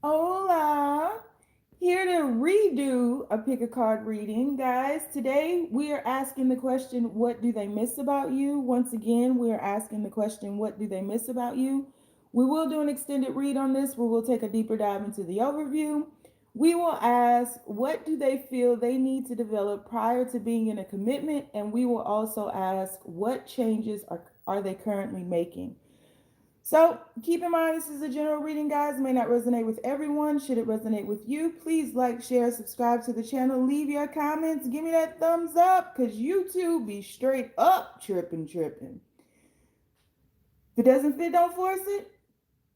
Hola! Here to redo a pick a card reading, guys. Today we are asking the question, what do they miss about you? Once again, we are asking the question, what do they miss about you? We will do an extended read on this where we'll take a deeper dive into the overview. We will ask, what do they feel they need to develop prior to being in a commitment? And we will also ask, what changes are they currently making? So keep in mind, this is a general reading, guys. It may not resonate with everyone. Should it resonate with you, please like, share, subscribe to the channel. Leave your comments. Give me that thumbs up because YouTube be straight up tripping. If it doesn't fit, don't force it.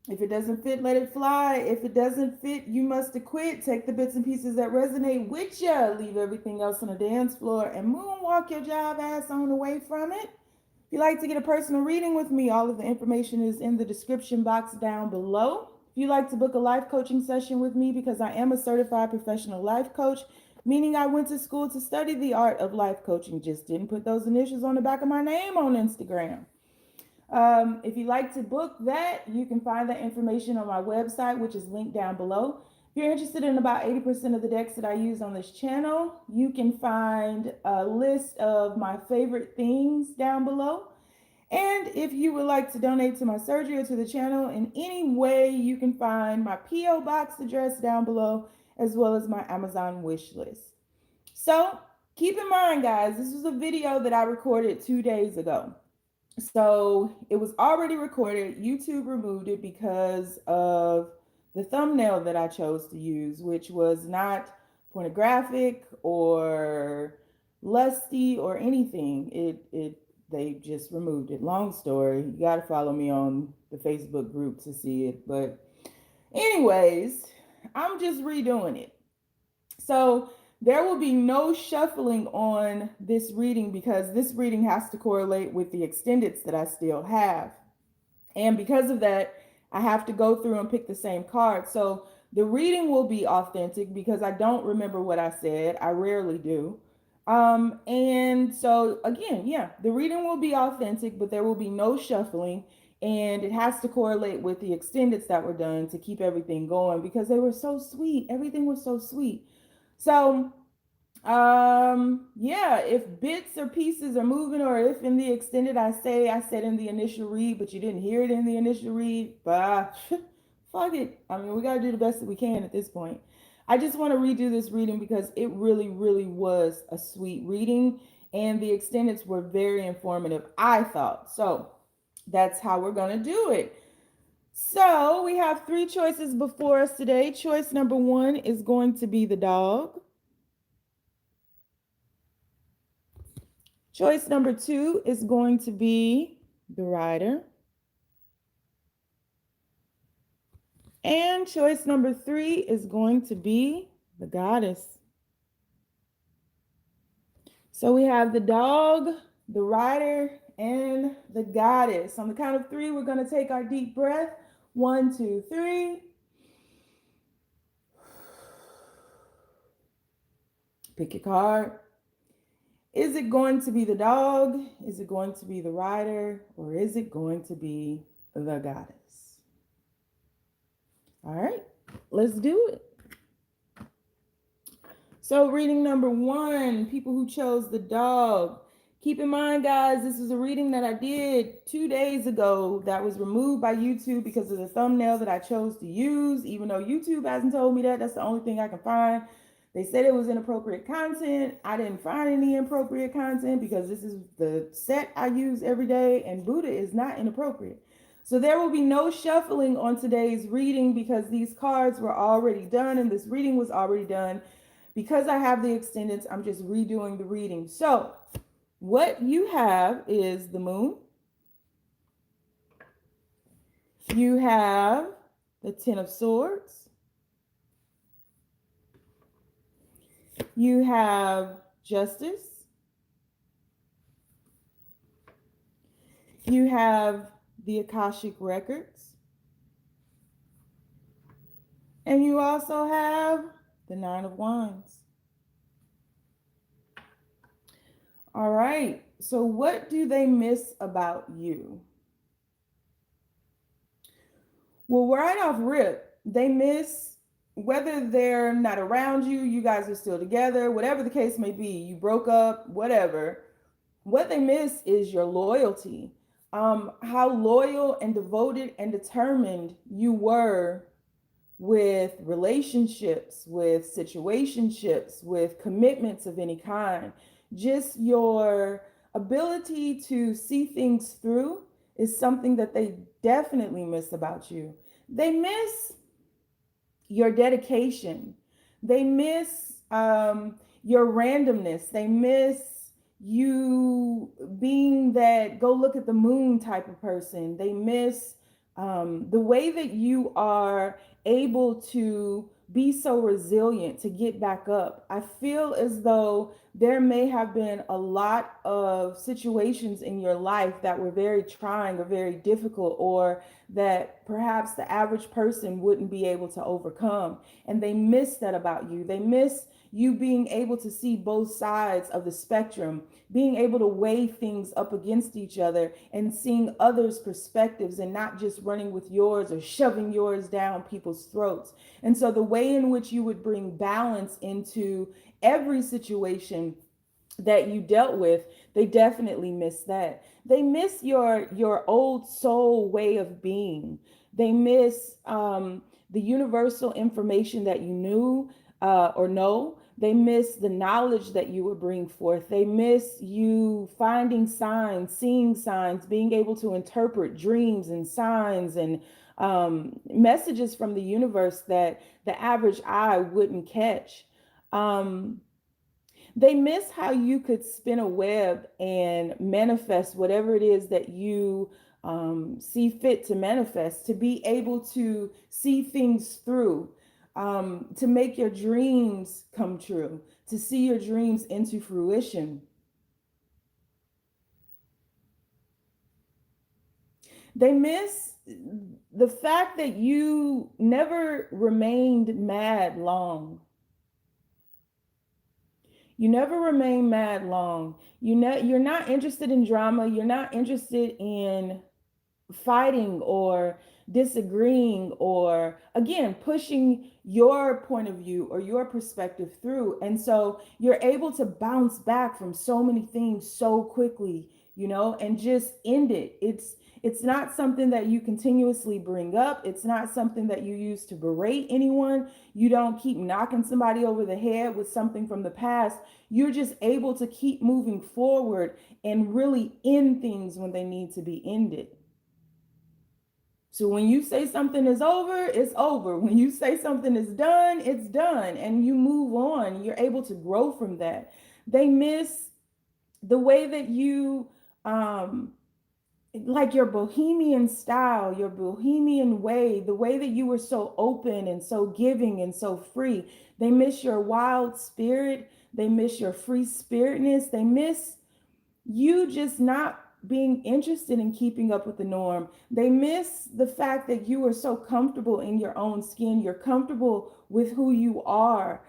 If it doesn't fit, let it fly. If it doesn't fit, you must quit. Take the bits and pieces that resonate with you. Leave everything else on the dance floor and moonwalk your job ass on away from it. If you'd like to get a personal reading with me, all of the information is in the description box down below. If you'd like to book a life coaching session with me, because I am a certified professional life coach, meaning I went to school to study the art of life coaching, just didn't put those initials on the back of my name on Instagram. If you'd like to book that, you can find that information on my website, which is linked down below. If you're interested in about 80% of the decks that I use on this channel, you can find a list of my favorite things down below. And if you would like to donate to my surgery or to the channel in any way, you can find my P.O. box address down below, as well as my Amazon wish list. So keep in mind, guys, this was a video that I recorded 2 days ago. So it was already recorded. YouTube removed it because of the thumbnail that I chose to use, which was not pornographic or lusty or anything. They just removed it. Long story. You got to follow me on the Facebook group to see it. But anyways, I'm just redoing it. So there will be no shuffling on this reading because this reading has to correlate with the extendeds that I still have. And because of that, I have to go through and pick the same card. So the reading will be authentic because I don't remember what I said. I rarely do. And so again, yeah, the reading will be authentic, but there will be no shuffling. And it has to correlate with the extendeds that were done to keep everything going because they were so sweet. Everything was so sweet. So yeah, if bits or pieces are moving, or if in the extended I said in the initial read, but you didn't hear it in the initial read, but fuck it. I mean, we got to do the best that we can at this point. I just want to redo this reading because it really was a sweet reading, and the extendeds were very informative, I thought. So that's how we're going to do it. So we have three choices before us today. Choice number one is going to be the dog. Choice number two is going to be the rider. And choice number three is going to be the goddess. So we have the dog, the rider, and the goddess. On the count of three, we're going to take our deep breath. 1, 2, 3. Pick your card. Is it going to be the dog? Is it going to be the rider? Or is it going to be the goddess? All right, let's do it. So reading number one, people who chose the dog. Keep in mind, guys, this is a reading that I did 2 days ago that was removed by YouTube because of the thumbnail that I chose to use. Even though YouTube hasn't told me that, that's the only thing I can find. They said it was inappropriate content. I didn't find any inappropriate content because this is the set I use every day, and Buddha is not inappropriate. So there will be no shuffling on today's reading because these cards were already done and this reading was already done. Because I have the extendeds, I'm just redoing the reading. So what you have is the moon. You have the Ten of Swords. You have Justice. You have the Akashic Records. And you also have the Nine of Wands. All right, so what do they miss about you? Well, right off rip, they miss whether they're not around you, you guys are still together, whatever the case may be, you broke up, whatever. What they miss is your loyalty. How loyal and devoted and determined you were with relationships, with situationships, with commitments of any kind. Just your ability to see things through is something that they definitely miss about you. They miss your dedication. They miss your randomness. They miss you being that go look at the moon type of person. They miss the way that you are able to be so resilient to get back up. I feel as though there may have been a lot of situations in your life that were very trying or very difficult, or that perhaps the average person wouldn't be able to overcome. And they miss that about you. They miss you being able to see both sides of the spectrum, being able to weigh things up against each other and seeing others' perspectives and not just running with yours or shoving yours down people's throats. And so the way in which you would bring balance into every situation that you dealt with, they definitely miss that. They miss your old soul way of being. They miss the universal information that you knew or know. They miss the knowledge that you would bring forth. They miss you finding signs, seeing signs, being able to interpret dreams and signs and messages from the universe that the average eye wouldn't catch. Um, they miss how you could spin a web and manifest whatever it is that you see fit to manifest, to be able to see things through, to make your dreams come true, to see your dreams into fruition. They miss the fact that you never remained mad long. You never remain mad long. You're not interested in drama. You're not interested in fighting or disagreeing or again pushing your point of view or your perspective through. And so you're able to bounce back from so many things so quickly, and just end it. It's not something that you continuously bring up. It's not something that you use to berate anyone. You don't keep knocking somebody over the head with something from the past. You're just able to keep moving forward and really end things when they need to be ended. So when you say something is over, it's over. When you say something is done, it's done. And you move on. You're able to grow from that. They miss the way that you, like your bohemian style, your bohemian way, the way that you were so open and so giving and so free. They miss your wild spirit. They miss your free spiritness. They miss you just not being interested in keeping up with the norm. They miss the fact that you are so comfortable in your own skin. You're comfortable with who you are.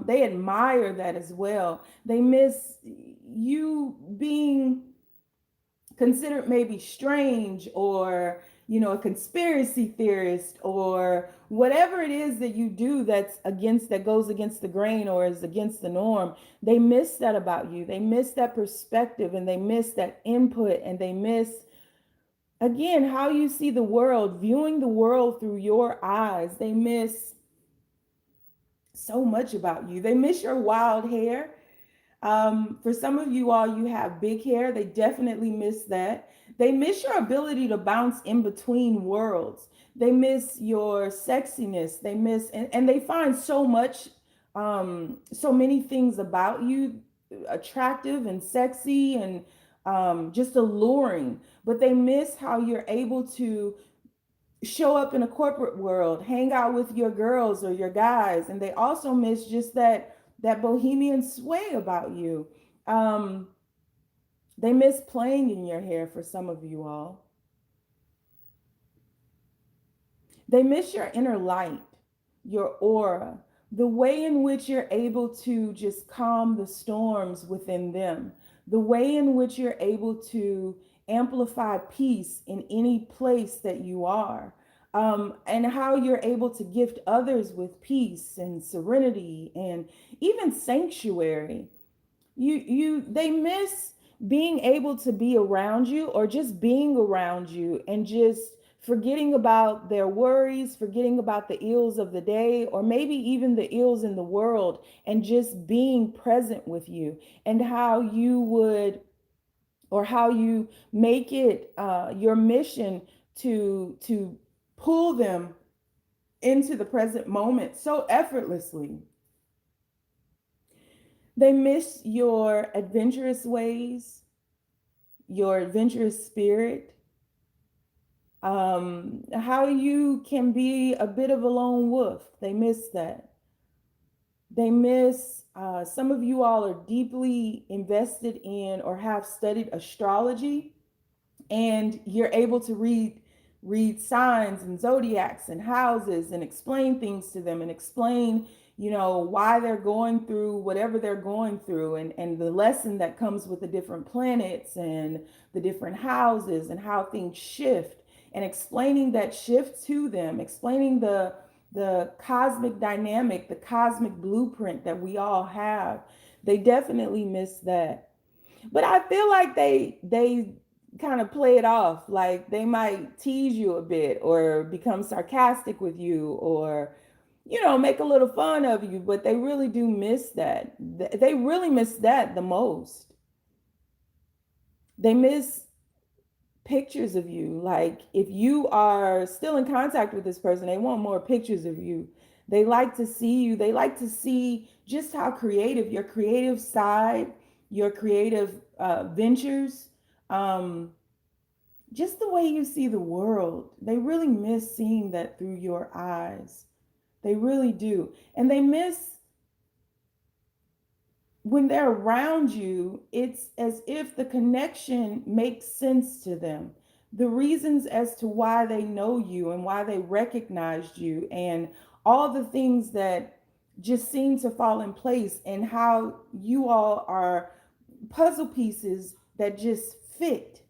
They admire that as well. They miss you being considered maybe strange or a conspiracy theorist or whatever it is that you do that goes against the grain or is against the norm. They miss that about you. They miss that perspective and they miss that input and they miss again how you see the world, viewing the world through your eyes. They miss so much about you. They miss your wild hair. For some of you all, you have big hair. They definitely miss that. They miss your ability to bounce in between worlds. They miss your sexiness. They miss, and they find so many things about you attractive and sexy and just alluring. But they miss how you're able to show up in a corporate world, hang out with your girls or your guys, and they also miss just that bohemian sway about you. Um, they miss playing in your hair for some of you all. They miss your inner light, your aura, the way in which you're able to just calm the storms within them, the way in which you're able to amplify peace in any place that you are. and how you're able to gift others with peace and serenity and even sanctuary. They miss being able to be around you, or just being around you and just forgetting about their worries, forgetting about the ills of the day, or maybe even the ills in the world, and just being present with you, and how you would, or how you make it your mission to pull them into the present moment so effortlessly. They miss your adventurous ways, your adventurous spirit, how you can be a bit of a lone wolf. They miss that. They miss, some of you all are deeply invested in or have studied astrology, and you're able to read signs and zodiacs and houses and explain things to them, and explain, why they're going through whatever they're going through, and the lesson that comes with the different planets and the different houses and how things shift, and explaining that shift to them, explaining the cosmic dynamic, the cosmic blueprint that we all have. They definitely miss that. But I feel like they kind of play it off, like they might tease you a bit or become sarcastic with you, or make a little fun of you, but they really do miss that. They really miss that the most. They miss pictures of you. Like, if you are still in contact with this person, they want more pictures of you. They like to see you. They like to see just how creative, your creative side, your creative ventures, um, just the way you see the world. They really miss seeing that through your eyes. They really do. And they miss when they're around you, it's as if the connection makes sense to them. The reasons as to why they know you and why they recognized you, and all the things that just seem to fall in place, and how you all are puzzle pieces that just fit.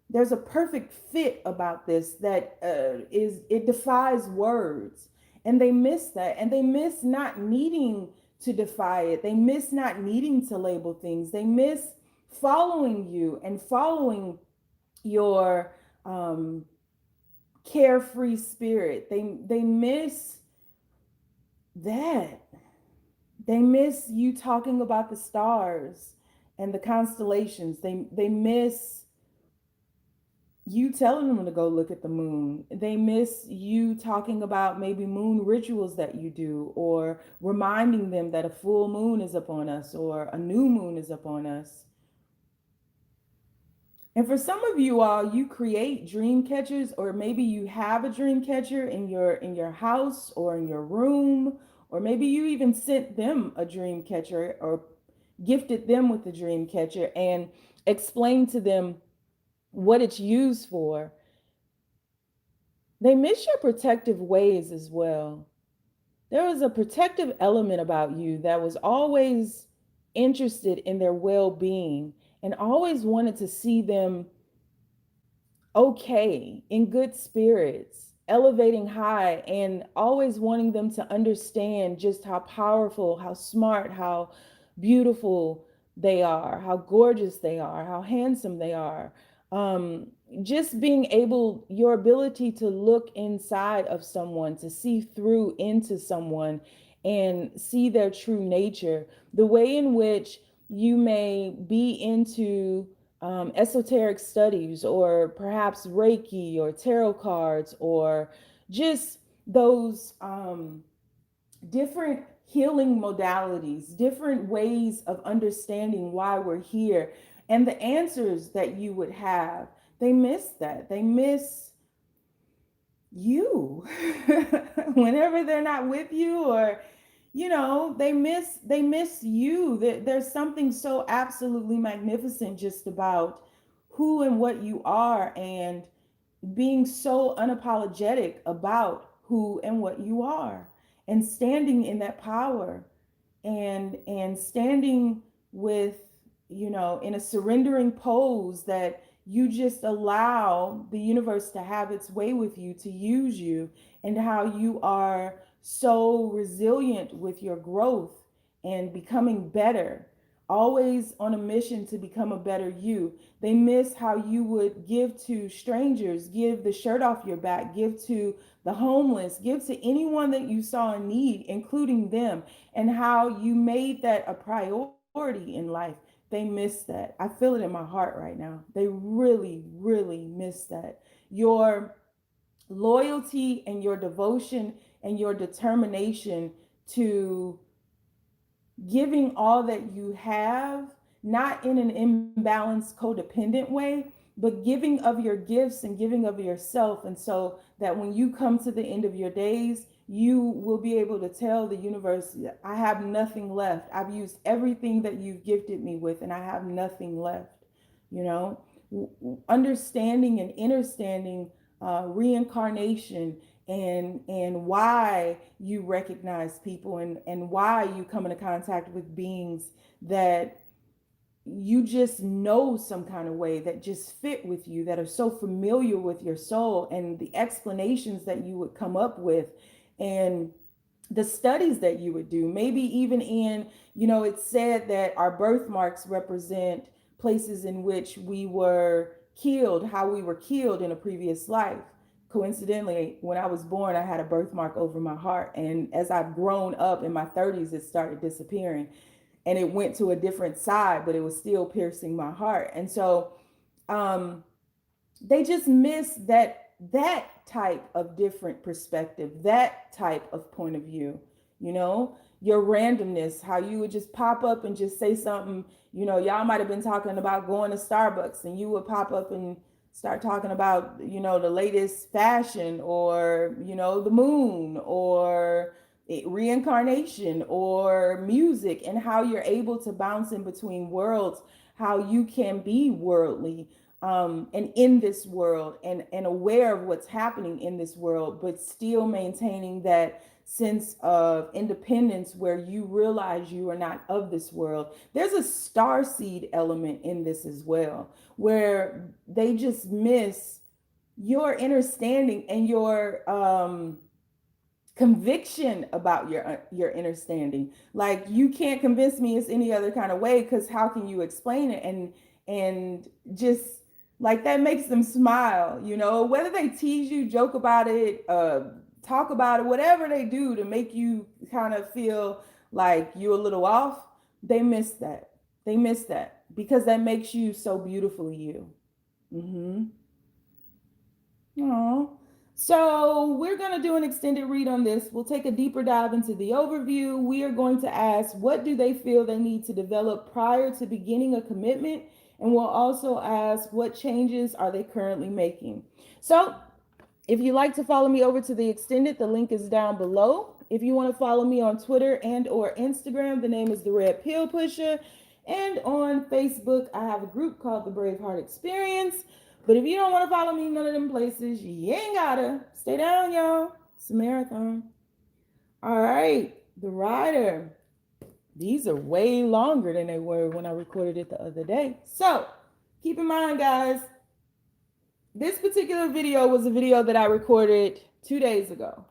There's a perfect fit about this that it defies words, and they miss that, and they miss not needing to defy it. They miss not needing to label things. They miss following you and following your carefree spirit. They miss that. They miss you talking about the stars and the constellations. They miss you telling them to go look at the moon. They miss you talking about maybe moon rituals that you do, or reminding them that a full moon is upon us or a new moon is upon us. And for some of you all, you create dream catchers, or maybe you have a dream catcher in your house or in your room, or maybe you even sent them a dream catcher or gifted them with a dream catcher and explained to them what it's used for. They miss your protective ways as well. There was a protective element about you that was always interested in their well being, and always wanted to see them okay, in good spirits, elevating high, and always wanting them to understand just how powerful, how smart, how beautiful they are, how gorgeous they are, how handsome they are. Um, just being able, your ability to look inside of someone, to see through into someone and see their true nature, the way in which you may be into esoteric studies, or perhaps Reiki or tarot cards, or just those different healing modalities, different ways of understanding why we're here, and the answers that you would have. They miss that. They miss you whenever they're not with you, or they miss you. There's something so absolutely magnificent just about who and what you are, and being so unapologetic about who and what you are, and standing in that power, and standing with, in a surrendering pose that you just allow the universe to have its way with you, to use you, and how you are so resilient with your growth and becoming better, always on a mission to become a better you. They miss how you would give to strangers, give the shirt off your back, give to the homeless, give to anyone that you saw in need, including them, and how you made that a priority in life. They miss that. I feel it in my heart right now. They really, really miss that. Your loyalty and your devotion and your determination to giving all that you have, not in an imbalanced, codependent way, but giving of your gifts and giving of yourself. And so that when you come to the end of your days, you will be able to tell the universe, I have nothing left. I've used everything that you've gifted me with, and I have nothing left. You know, understanding and understanding reincarnation and why you recognize people and why you come into contact with beings that you just know some kind of way, that just fit with you, that are so familiar with your soul, and the explanations that you would come up with, and the studies that you would do, maybe even in, it's said that our birthmarks represent places in which we were killed, how we were killed in a previous life. Coincidentally, when I was born, I had a birthmark over my heart, and as I've grown up in my 30s, it started disappearing, and it went to a different side, but it was still piercing my heart. And so um they just miss that type of different perspective, that type of point of view. Your randomness, how you would just pop up and just say something. Y'all might have been talking about going to Starbucks, and you would pop up and start talking about the latest fashion, or the moon, or reincarnation, or music, and how you're able to bounce in between worlds, how you can be worldly, and in this world, and aware of what's happening in this world, but still maintaining that sense of independence where you realize you are not of this world. There's a star seed element in this as well, where they just miss your understanding and your conviction about your understanding. Like, you can't convince me it's any other kind of way, because how can you explain it? And just like, that makes them smile, whether they tease you, joke about it, talk about it, whatever they do to make you kind of feel like you're a little off. They miss that because that makes you so beautifully you. Mm-hmm. Aww. So we're going to do an extended read on this. We'll take a deeper dive into the overview. We are going to ask, what do they feel they need to develop prior to beginning a commitment? And we'll also ask, what changes are they currently making? So if you'd like to follow me over to the extended, the link is down below. If you want to follow me on Twitter and or Instagram, the name is The Red Pill Pusher. And on Facebook, I have a group called the Braveheart Experience. But if you don't want to follow me in none of them places, you ain't gotta. Stay down, y'all. It's a marathon. All right, the rider. These are way longer than they were when I recorded it the other day. So keep in mind, guys, this particular video was a video that I recorded 2 days ago.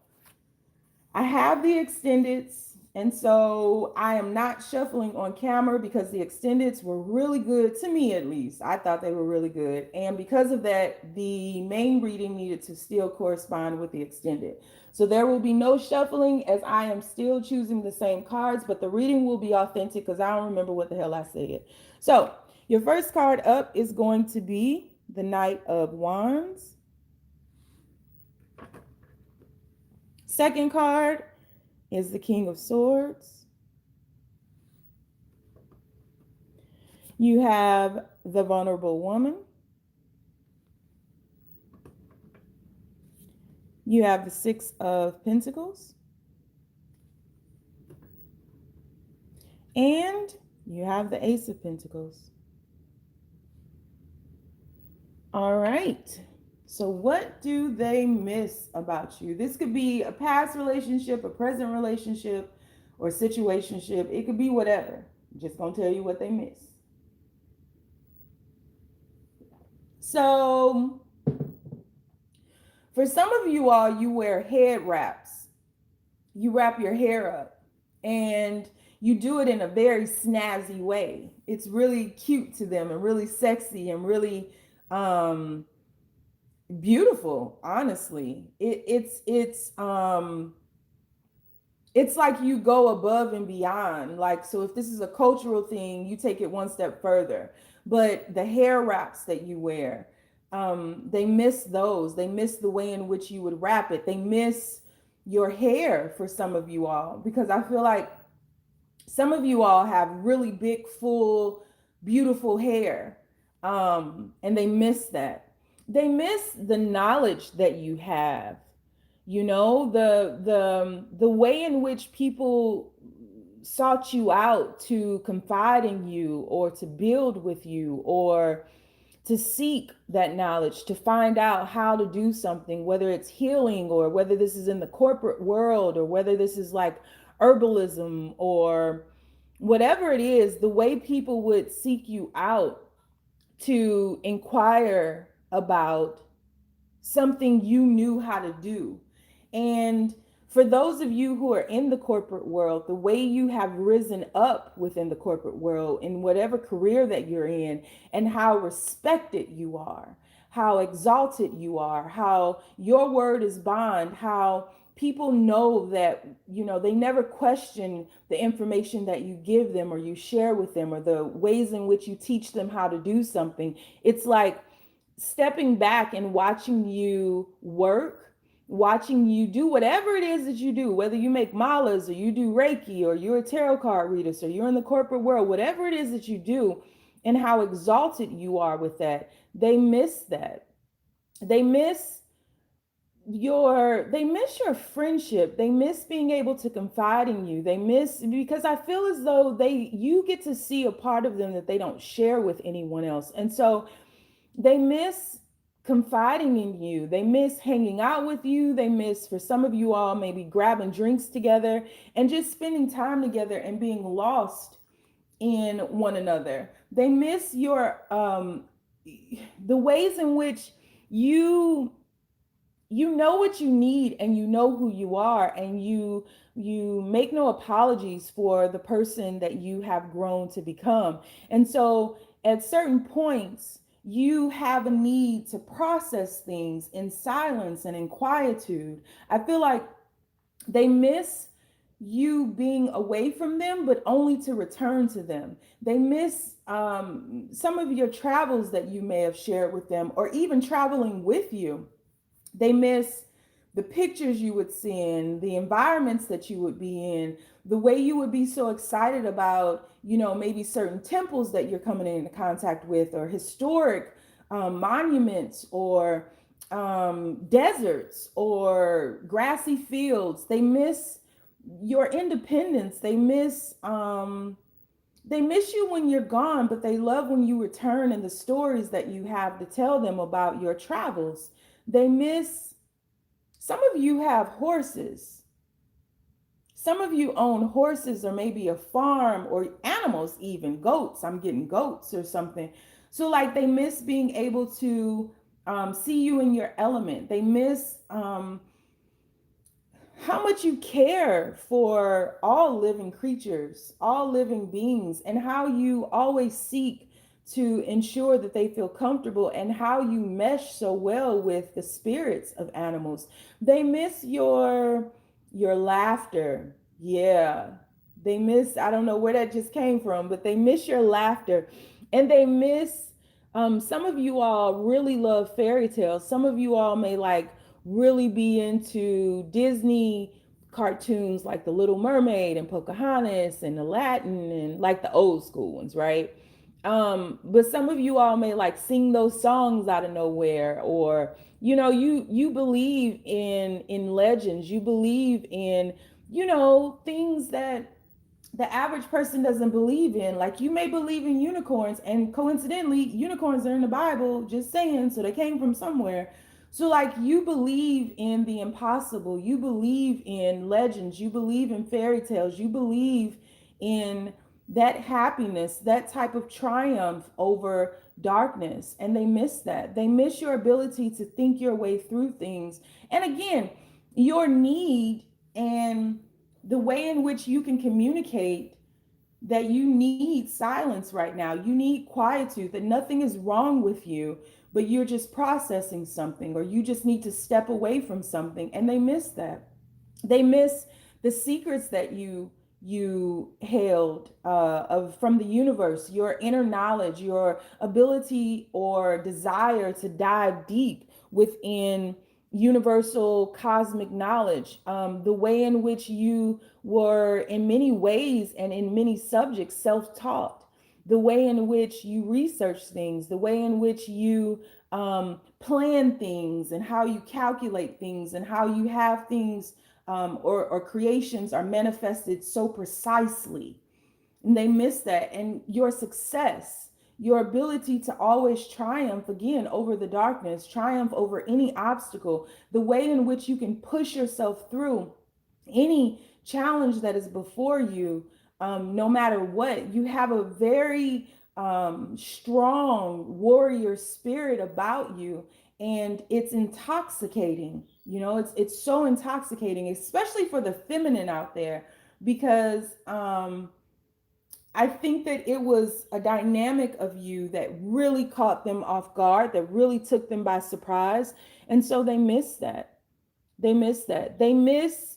I have the extendeds, and so I am not shuffling on camera because the extendeds were really good, to me at least. I thought they were really good. And because of that, the main reading needed to still correspond with the extended. So there will be no shuffling, as I am still choosing the same cards, but the reading will be authentic because I don't remember what the hell I said. So your first card up is going to be the Knight of Wands. Second card is the King of Swords. You have the Vulnerable Woman. You have the Six of Pentacles. And you have the Ace of Pentacles. All right. So what do they miss about you? This could be a past relationship, a present relationship, or situationship. It could be whatever. I'm just going to tell you what they miss. So for some of you all, you wear head wraps. You wrap your hair up and you do it in a very snazzy way. It's really cute to them and really sexy and really um beautiful, honestly. It's like you go above and beyond. Like, so if this is a cultural thing, you take it one step further. But the hair wraps that you wear, they miss those. They miss the way in which you would wrap it. They miss your hair for some of you all, because I feel like some of you all have really big, full, beautiful hair. And they miss that. They miss the knowledge that you have, you know, the way in which people sought you out to confide in you or to build with you or to seek that knowledge, to find out how to do something, whether it's healing or whether this is in the corporate world or whether this is like herbalism or whatever it is. The way people would seek you out to inquire about something you knew how to do. And for those of you who are in the corporate world, the way you have risen up within the corporate world in whatever career that you're in, and how respected you are, how exalted you are, how your word is bond, how people know that, you know, they never question the information that you give them or you share with them or the ways in which you teach them how to do something. It's like stepping back and watching you work, watching you do whatever it is that you do, whether you make malas or you do Reiki or you're a tarot card reader, so you're in the corporate world, whatever it is that you do, and how exalted you are with that. They miss that. They miss they miss your friendship. They miss being able to confide in you. They miss, because I feel as though you get to see a part of them that they don't share with anyone else. And so they miss confiding in you. They miss hanging out with you. They miss, for some of you all, maybe grabbing drinks together and just spending time together and being lost in one another. They miss your the ways in which you you know what you need and you know who you are, and you make no apologies for the person that you have grown to become. And so at certain points you have a need to process things in silence and in quietude. I feel like they miss you being away from them, but only to return to them. They miss some of your travels that you may have shared with them, or even traveling with you. They miss the pictures you would send, the environments that you would be in, the way you would be so excited about, you know, maybe certain temples that you're coming into contact with, or historic monuments, or deserts, or grassy fields. They miss your independence. They miss you when you're gone, but they love when you return and the stories that you have to tell them about your travels. They miss, some of you have horses. Some of you own horses, or maybe a farm, or animals, even goats. I'm getting goats or something. So, like, they miss being able to see you in your element. They miss how much you care for all living creatures, all living beings, and how you always seek to ensure that they feel comfortable, and how you mesh so well with the spirits of animals. They miss your laughter. Yeah. They miss, I don't know where that just came from, but they miss your laughter. And they miss, some of you all really love fairy tales. Some of you all may like really be into Disney cartoons like The Little Mermaid and Pocahontas and Aladdin, and like the old school ones, right? But some of you all may like sing those songs out of nowhere, or you know, you believe in legends, you believe in, you know, things that the average person doesn't believe in. Like, you may believe in unicorns, and coincidentally, unicorns are in the Bible, just saying, so they came from somewhere. So, like, you believe in the impossible, you believe in legends, you believe in fairy tales, you believe in that happiness, that type of triumph over darkness, and they miss that. They miss your ability to think your way through things. And again, your need and the way in which you can communicate that you need silence right now. You need quietude, that nothing is wrong with you, but you're just processing something, or you just need to step away from something. And they miss that. They miss the secrets that you held of from the universe, your inner knowledge, your ability or desire to dive deep within universal cosmic knowledge, the way in which you were in many ways and in many subjects self-taught, the way in which you research things, the way in which you plan things, and how you calculate things, and how you have things or creations are manifested so precisely. And they miss that. And your success, your ability to always triumph again over the darkness, triumph over any obstacle, the way in which you can push yourself through any challenge that is before you, no matter what. You have a very strong warrior spirit about you, and it's intoxicating. You know, it's so intoxicating, especially for the feminine out there, because I think that it was a dynamic of you that really caught them off guard, that really took them by surprise. And so they miss that. They miss that. They miss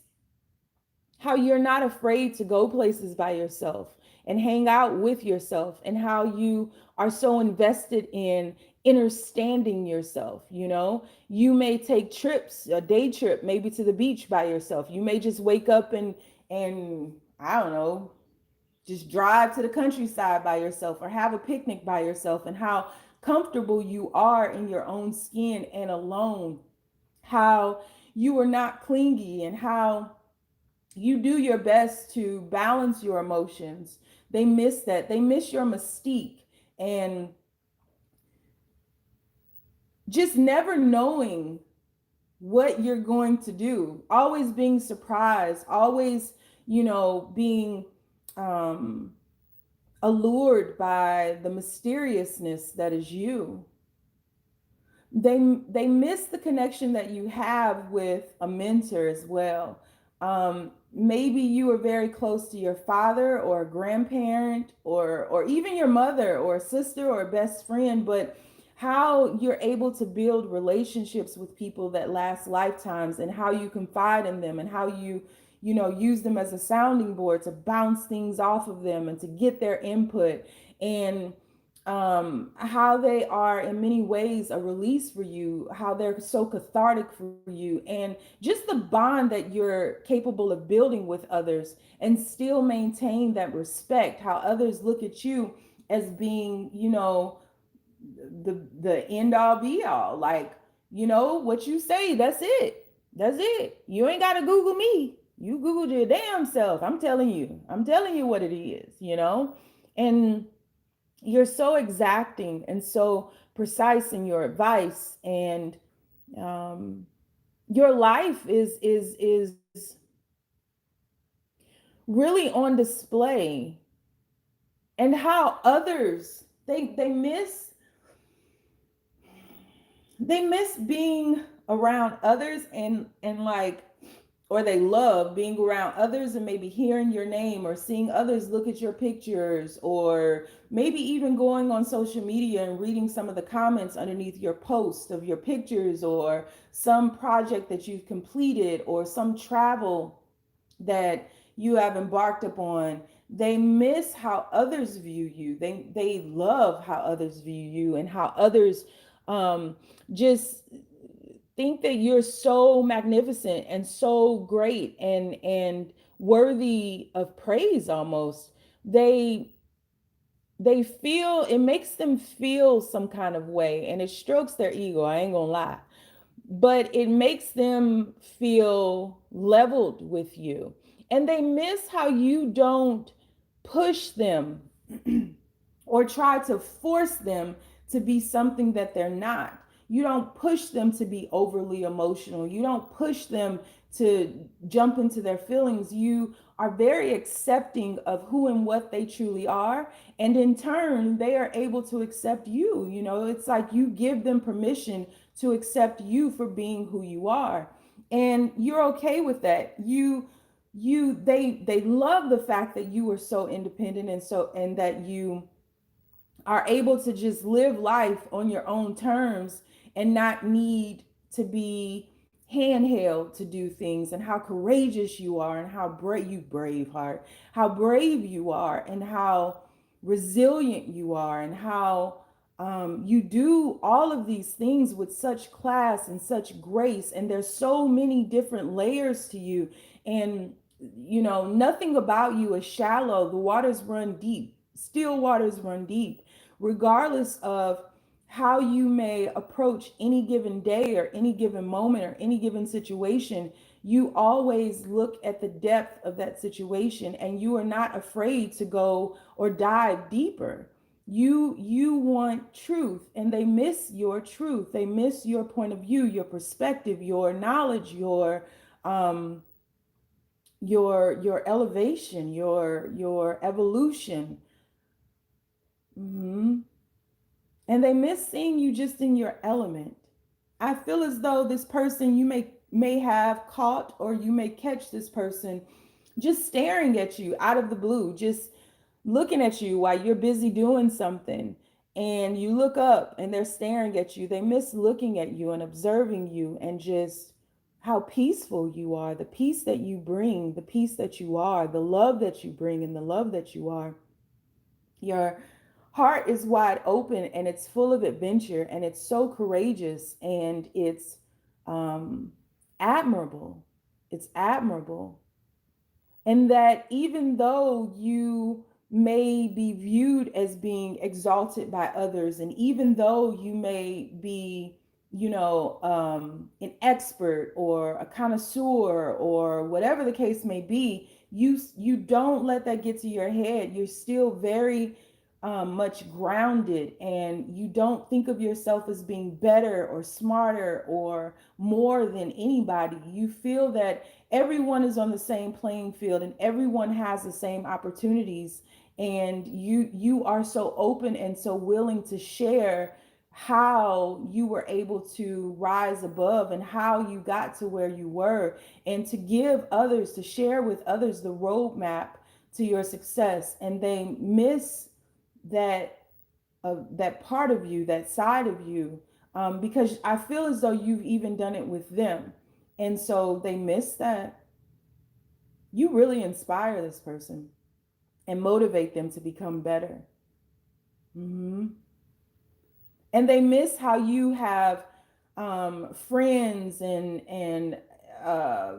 how you're not afraid to go places by yourself and hang out with yourself, and how you are so invested in understanding yourself. You know, you may take trips, a day trip, maybe to the beach by yourself. You may just wake up and I don't know, just drive to the countryside by yourself, or have a picnic by yourself, and how comfortable you are in your own skin and alone, how you are not clingy, and how you do your best to balance your emotions. They miss that. They miss your mystique, and just never knowing what you're going to do, always being surprised, always, being um allured by the mysteriousness that is you. They miss the connection that you have with a mentor as well. Maybe you are very close to your father or a grandparent, or even your mother or a sister or a best friend, but how you're able to build relationships with people that last lifetimes, and how you confide in them, and how you use them as a sounding board to bounce things off of them and to get their input, and how they are in many ways a release for you, how they're so cathartic for you, and just the bond that you're capable of building with others and still maintain that respect, how others look at you as being, the end all be all. Like, what you say, that's it. You ain't got to Google me. You Googled your damn self. I'm telling you what it is. And you're so exacting and so precise in your advice, and um, your life is really on display. And how others, they miss being around others, and like, or they love being around others and maybe hearing your name, or seeing others look at your pictures, or maybe even going on social media and reading some of the comments underneath your post of your pictures, or some project that you've completed, or some travel that you have embarked upon. They miss how others view you. They love how others view you, and how others just think that you're so magnificent and so great and worthy of praise almost. They feel, it makes them feel some kind of way, and it strokes their ego, I ain't gonna lie, but it makes them feel leveled with you. And they miss how you don't push them or try to force them to be something that they're not. You don't push them to be overly emotional. You don't push them jump into their feelings. You are very accepting of who and what they truly are, and in turn they are able to accept you. You know, it's like you give them permission to accept you for being who you are, and you're okay with that. They love the fact that you are so independent, and that you are able to just live life on your own terms and not need to be handheld to do things, and how courageous you are, and how brave heart, how brave you are, and how resilient you are, and how you do all of these things with such class and such grace. And there's so many different layers to you, and you know, nothing about you is shallow. The waters run deep, still waters run deep, regardless of how you may approach any given day or any given moment or any given situation. You always look at the depth of that situation, and you are not afraid to go or dive deeper. You want truth, and they miss your truth. They miss your point of view, your perspective, your knowledge, um your elevation, your evolution. Mhm. And they miss seeing you just in your element. I feel as though this person, you may have caught, or you may catch this person just staring at you out of the blue, just looking at you while you're busy doing something, and you look up and they're staring at you. They miss looking at you and observing you, and just how peaceful you are, the peace that you bring, the peace that you are, the love that you bring, and the love that you are. Your heart is wide open, and it's full of adventure, and it's so courageous, and it's um, admirable. It's admirable. And that even though you may be viewed as being exalted by others, and even though you may be, you know, an expert or a connoisseur or whatever the case may be, you don't let that get to your head. You're still very much grounded, and you don't think of yourself as being better or smarter or more than anybody. You feel that everyone is on the same playing field, and everyone has the same opportunities, and you are so open and so willing to share how you were able to rise above, and how you got to where you were, and to give others, to share with others the roadmap to your success. And they miss that that part of you, that side of you, because I feel as though you've even done it with them, and so they miss that. You really inspire this person and motivate them to become better. Hmm. And they miss how you have friends and uh,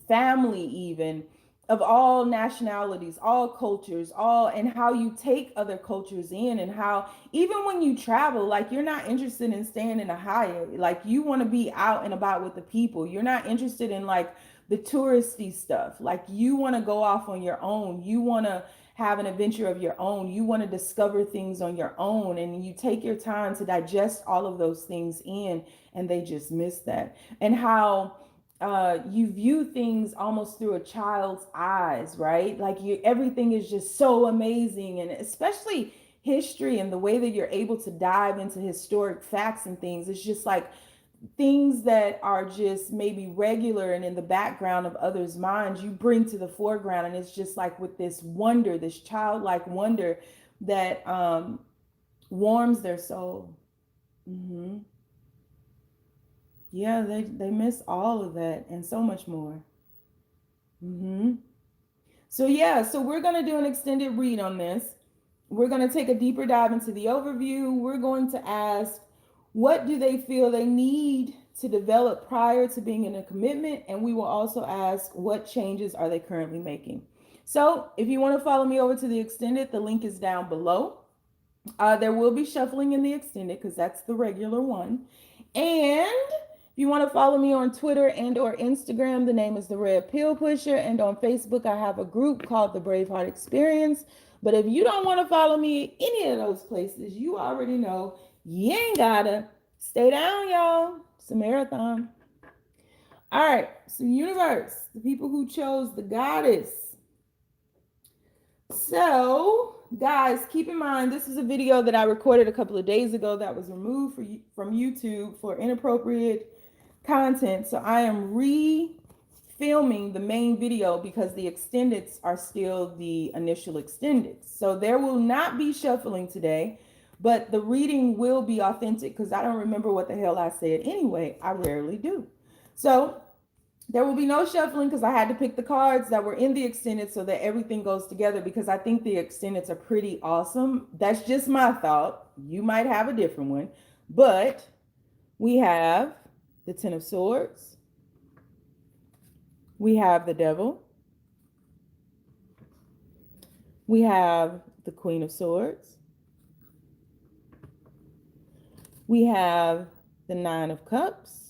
family, even of all nationalities, all cultures, all, and how you take other cultures in, and how even when you travel, like you're not interested in staying in a Hyatt, like you want to be out and about with the people. You're not interested in like the touristy stuff. Like you want to go off on your own. You want to have an adventure of your own. You want to discover things on your own, and you take your time to digest all of those things in, and they just miss that. And how you view things almost through a child's eyes, right? Like everything is just so amazing, and especially history, and the way that you're able to dive into historic facts and things. It's just like things that are just maybe regular and in the background of others' minds, you bring to the foreground, and it's just like with this wonder, this childlike wonder that warms their soul. Hmm. Yeah, they miss all of that and so much more. Hmm. So yeah, so we're gonna do an extended read on this. We're gonna take a deeper dive into the overview. We're going to ask, what do they feel they need to develop prior to being in a commitment? And we will also ask, what changes are they currently making? So if you want to follow me over to the extended, the link is down below. There will be shuffling in the extended because that's the regular one. And if you want to follow me on Twitter and or Instagram, the name is The Red Pill Pusher. And on Facebook, I have a group called the Braveheart Experience. But if you don't want to follow me any of those places, you already know you ain't gotta. Stay down, y'all. It's a marathon. All right, so universe, the people who chose the goddess. So, guys, keep in mind this is a video that I recorded a couple of days ago that was removed from YouTube for inappropriate content. So I am re-filming the main video because the extendeds are still the initial extendeds. So there will not be shuffling today, but the reading will be authentic because I don't remember what the hell I said anyway. I rarely do. So there will be no shuffling because I had to pick the cards that were in the extended so that everything goes together, because I think the extendeds are pretty awesome. That's just my thought. You might have a different one. But we have the Ten of Swords. We have the Devil. We have the Queen of Swords. We have the Nine of Cups.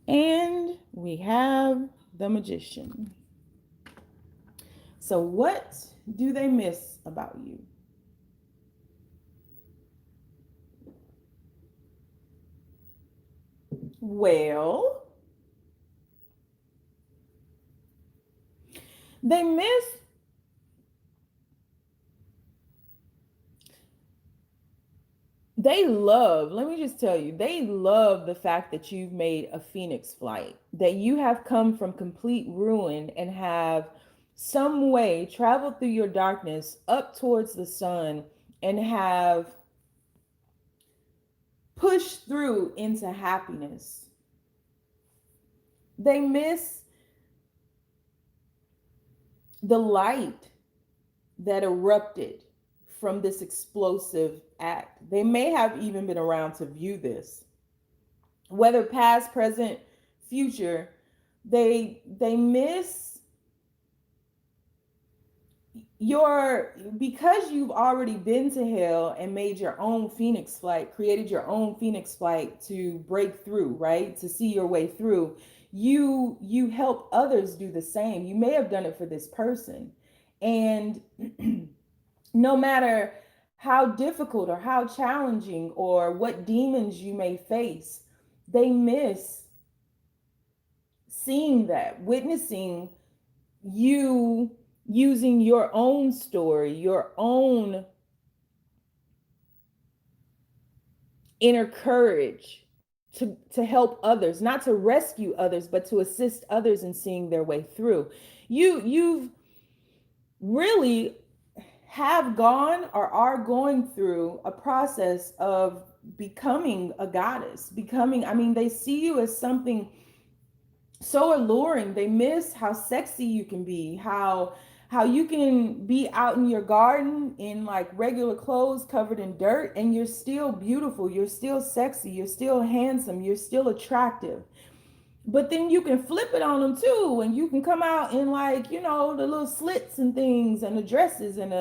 And we have the Magician. So what do they miss about you? Well, they miss let me just tell you, they love the fact that you've made a phoenix flight, that you have come from complete ruin and have some way traveled through your darkness up towards the sun and have pushed through into happiness. They miss the light that erupted from this explosive act. They may have even been around to view this. Whether past, present, future, they miss because you've already been to hell and made your own phoenix flight, created your own phoenix flight to break through, right? To see your way through. You help others do the same. You may have done it for this person. And no matter how difficult or how challenging or what demons you may face, they miss seeing that, witnessing you using your own story, your own inner courage to help others, not to rescue others, but to assist others in seeing their way through. You've really have gone or are going through a process of becoming a goddess, they see you as something so alluring. They miss how sexy you can be, how you can be out in your garden in like regular clothes covered in dirt and you're still beautiful, you're still sexy, you're still handsome, you're still attractive. But then you can flip it on them too, and you can come out in like, the little slits and things and the dresses and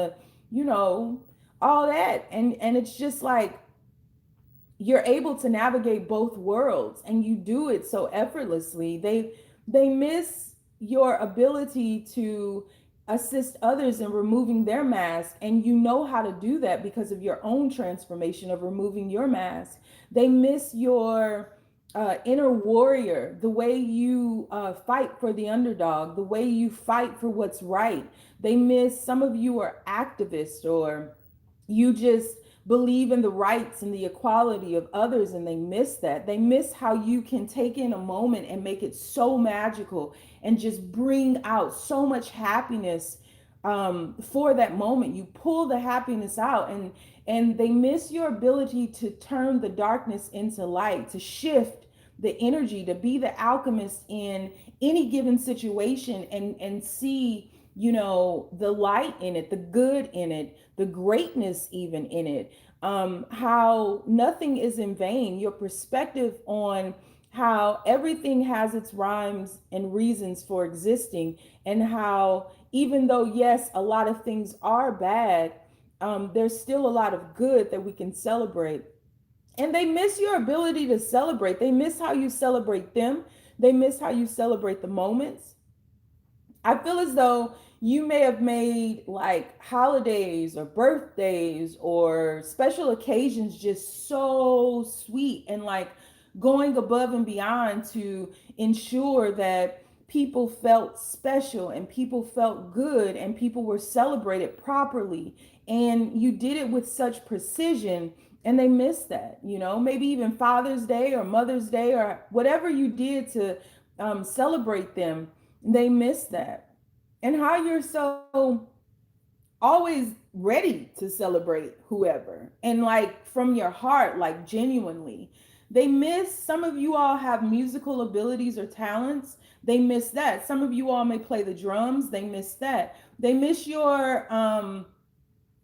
all that. And it's just like you're able to navigate both worlds and you do it so effortlessly. They miss your ability to assist others in removing their mask, and you know how to do that because of your own transformation of removing your mask. They miss your inner warrior, the way you fight for the underdog, the way you fight for what's right. They miss, some of you are activists, or you just believe in the rights and the equality of others, and they miss that. They miss how you can take in a moment and make it so magical and just bring out so much happiness for that moment. You pull the happiness out, and they miss your ability to turn the darkness into light, to shift the energy, to be the alchemist in any given situation and see, the light in it, the good in it, the greatness even in it, how nothing is in vain, your perspective on how everything has its rhymes and reasons for existing, and how even though, yes, a lot of things are bad, there's still a lot of good that we can celebrate. And they miss your ability to celebrate. They miss how you celebrate them. They miss how you celebrate the moments. I feel as though you may have made like holidays or birthdays or special occasions just so sweet and like going above and beyond to ensure that people felt special and people felt good and people were celebrated properly. And you did it with such precision, and they missed that. Maybe even Father's Day or Mother's Day or whatever you did to celebrate them, they missed that. And how you're so always ready to celebrate whoever, and like from your heart, like genuinely. They miss, some of you all have musical abilities or talents, they miss that. Some of you all may play the drums, they miss that. They miss your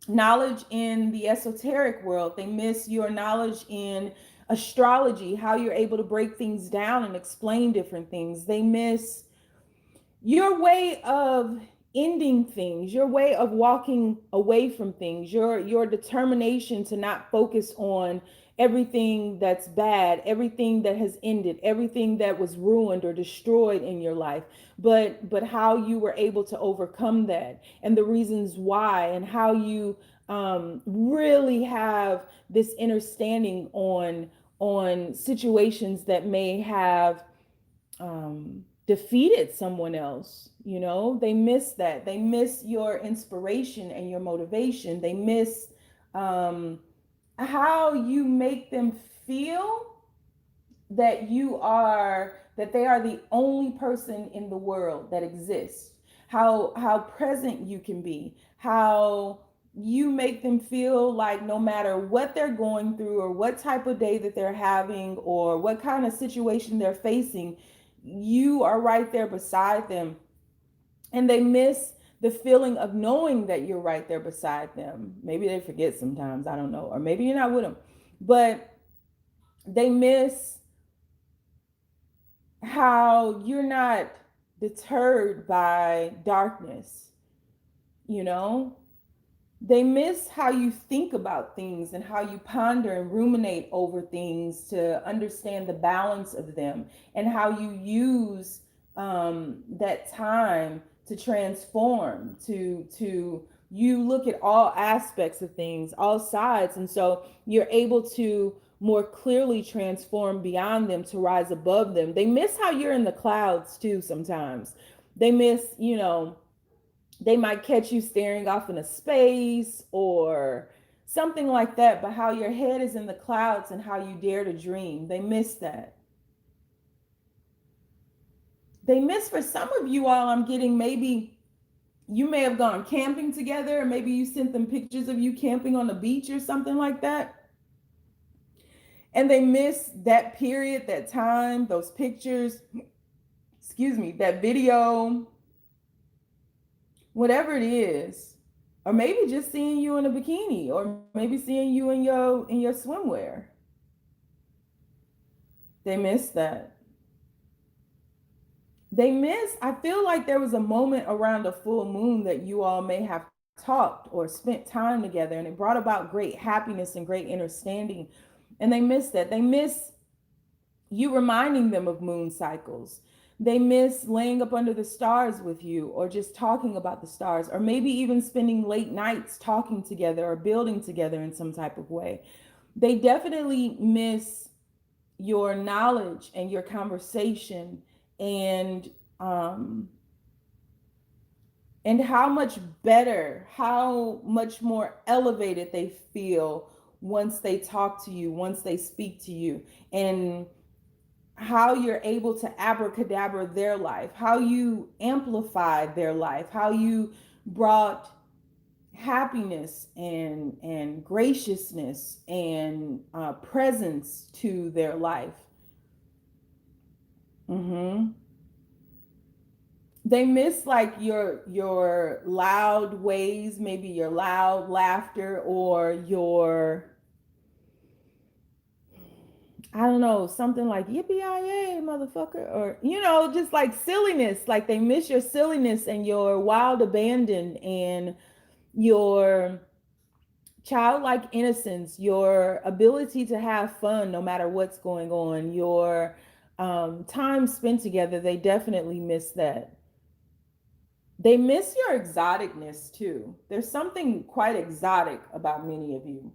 knowledge in the esoteric world, they miss your knowledge in astrology, how you're able to break things down and explain different things. They miss your way of ending things, your way of walking away from things, your determination to not focus on everything that's bad, everything that has ended, everything that was ruined or destroyed in your life, but how you were able to overcome that and the reasons why, and how you really have this understanding on situations that may have defeated someone else. They miss that. They miss your inspiration and your motivation. They miss how you make them feel that they are the only person in the world that exists. How present you can be, how you make them feel like no matter what they're going through or what type of day that they're having or what kind of situation they're facing, you are right there beside them. And they miss the feeling of knowing that you're right there beside them. Maybe they forget sometimes, I don't know, or maybe you're not with them, but they miss how you're not deterred by darkness. you know they miss how you think about things and how you ponder and ruminate over things to understand the balance of them, and how you use that time to transform, to you look at all aspects of things, all sides, and so you're able to more clearly transform beyond them to rise above them. They miss how you're in the clouds too sometimes. They miss, they might catch you staring off into space or something like that, but how your head is in the clouds and how you dare to dream. They miss that. They miss, for some of you all, I'm getting, maybe you may have gone camping together, or maybe you sent them pictures of you camping on the beach or something like that. And they miss that period, that time, those pictures, that video, whatever it is. Or maybe just seeing you in a bikini, or maybe seeing you in your swimwear. They miss that. They miss, I feel like there was a moment around a full moon that you all may have talked or spent time together, and it brought about great happiness and great understanding. And they miss that. They miss you reminding them of moon cycles. They miss laying up under the stars with you, or just talking about the stars, or maybe even spending late nights talking together or building together in some type of way. They definitely miss your knowledge and your conversation, and um and how much better, how much more elevated they feel once they talk to you, once they speak to you, and how you're able to abracadabra their life, how you amplified their life, how you brought happiness and graciousness and presence to their life. They miss like your loud ways, maybe your loud laughter, or your, I don't know, something like yippee-yi-yay, motherfucker, or just like silliness. Like they miss your silliness and your wild abandon and your childlike innocence, your ability to have fun no matter what's going on, your time spent together. They definitely miss that. They miss your exoticness too. There's something quite exotic about many of you.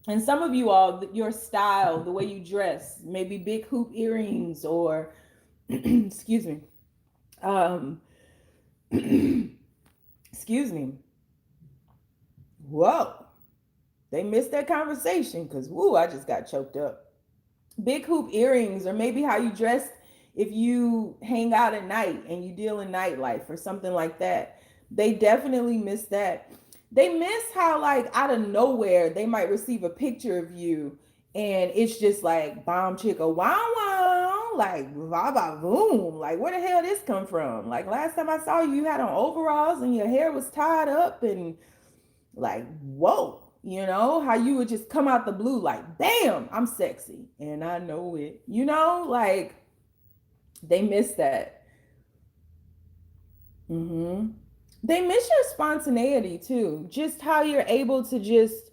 And some of you all, your style, the way you dress, maybe big hoop earrings or, excuse me, um, excuse me. Whoa, they missed that conversation because, woo, I just got choked up. Big hoop earrings, or maybe how you dress if you hang out at night and you deal in nightlife or something like that. They definitely miss that. They miss how, like, out of nowhere, they might receive a picture of you and it's just like bomb chicka wow wow, like va va boom. Like, where the hell this come from? Like, last time I saw you, you had on overalls and your hair was tied up and like, whoa, you know, how you would just come out the blue, like, bam, I'm sexy and I know it, you know, like, they miss that. Mm-hmm. They miss your spontaneity too, just how you're able to just,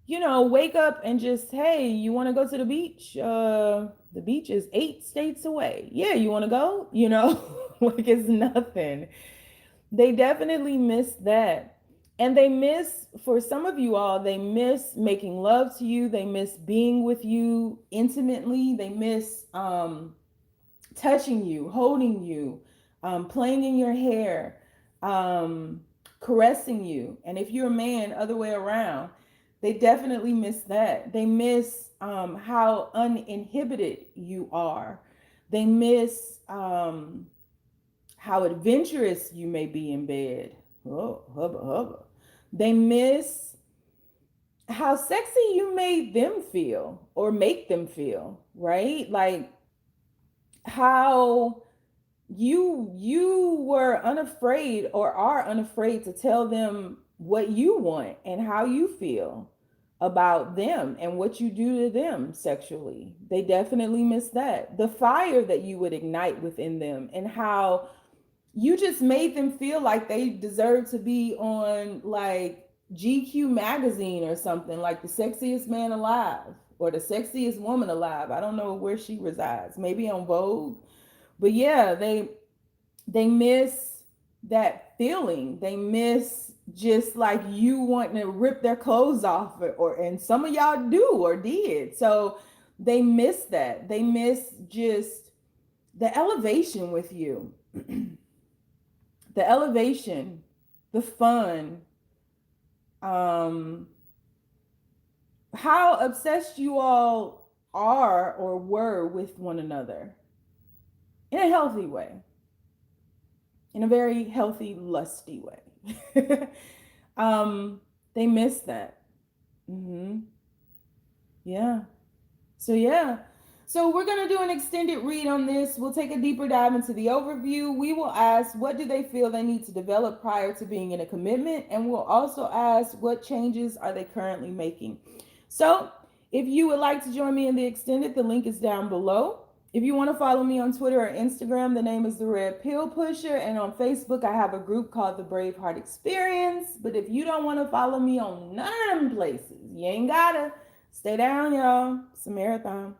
you know, wake up and just, hey, you want to go to the beach? The beach is 8 states away. Yeah, you want to go? You know, like, it's nothing. They definitely miss that. And they miss, for some of you all, they miss making love to you. They miss being with you intimately. They miss touching you, holding you, playing in your hair, um, caressing you. And if you're a man, other way around, they definitely miss that. They miss how uninhibited you are. They miss how adventurous you may be in bed. Oh, hubba hubba. They miss how sexy you made them feel or make them feel, right? Like, how you were unafraid or are unafraid to tell them what you want and how you feel about them and what you do to them sexually. They definitely miss that. The fire that you would ignite within them and how you just made them feel like they deserve to be on, like, GQ magazine or something, like the sexiest man alive or the sexiest woman alive. I don't know where she resides, maybe on Vogue. But yeah, they miss that feeling. They miss just like you wanting to rip their clothes off, or and some of y'all do or did. So they miss that. They miss just the elevation with you. The elevation, the fun, um, how obsessed you all are or were with one another in a healthy way, in a very healthy, lusty way. They miss that. Mm-hmm. Yeah. So yeah. So we're going to do an extended read on this. We'll take a deeper dive into the overview. We will ask, what do they feel they need to develop prior to being in a commitment? And we'll also ask, what changes are they currently making? So if you would like to join me in the extended, the link is down below. If you want to follow me on Twitter or Instagram, the name is The Red Pill Pusher. And on Facebook, I have a group called the Braveheart Experience. But if you don't want to follow me on none of them places, you ain't gotta. Stay down, y'all. It's a marathon.